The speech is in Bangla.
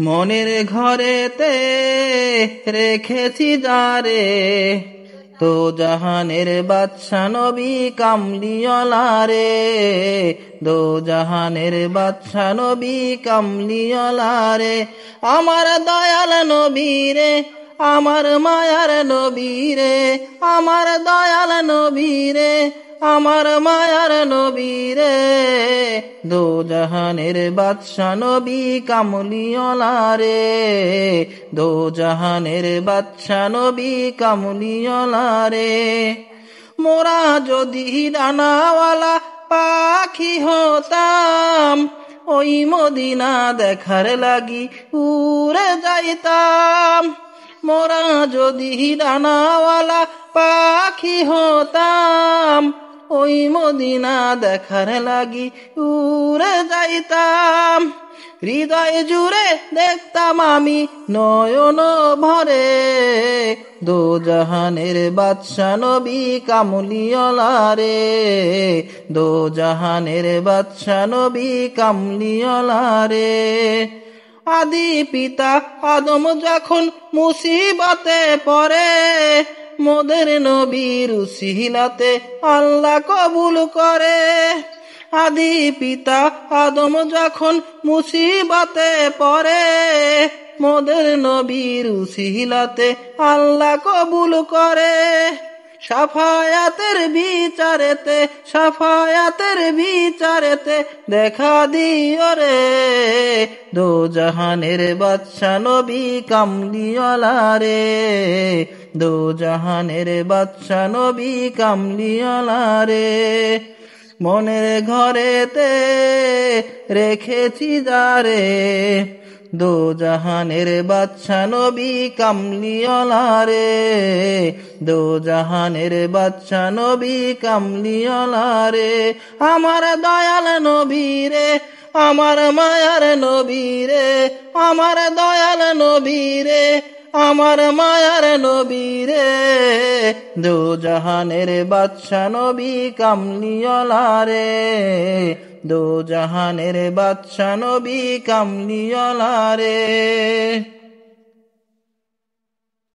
মনের ঘরেতে রেখেছি যারে, তো জাহানের বাদশা নবী কামলিওয়ালা রে, দো জাহানের বাদশা নবী কামলিওয়ালা রে। আমার দয়াল নবী রে, আমার মায়ার নবী রে, আমার দয়াল নবী রে, আমার মায়ার নবী রে, দো জাহানের বাদশা নবী কামলিওয়ালা রে, দো জাহানের বাদশা নবী কামলিওয়ালা রে। মোরা যদি ডানাওয়ালা পাখি হতাম, ওই মদিনা দেখার লাগি উড়ে যাইতাম। মোরা যদি ডানাওয়ালা পাখি হতাম, ওই মদিনা দেখার লাগি উড়ে যাইতাম। হৃদয় জুড়ে দেখতাম আমি নয়ন ভরে, দো জাহানের বাদশা নবী কামলিওয়ালা রে, দো জাহানের বাদশা নবী কামলিওয়ালা রে। আদি পিতা আদম যখন মুসিবতে পড়ে, মোদের নবীর উসিলাতে আল্লাহ কবুল করে। আদি পিতা আদম যখন মুসিবতে পড়ে, মোদের নবীর উসিলাতে আল্লাহ কবুল করে। সাফায়াতের বিচারেতে, সাফায়াতের বিচারেতে দেখা দিও রে, দো জাহানের বাদশা নবী কামলিওয়ালা রে, দো জাহানের বাদশা নবী কামলিওয়ালা রে। মনের ঘরেতে রেখেছি যারে, দো জাহানের বাদশা নবী কামলিওয়ালা রে, দো জাহানের বাদশা নবী কামলিওয়ালা রে। আমার দয়াল নবী রে, আমার মায়ার নবী রে, আমার দয়াল নবী রে, আমার মায়ার নবী রে, দো জাহানের বাদশা নবী কামলিওয়ালা রে, দো জাহানের বাদশা নবী কামলিওয়ালা রে।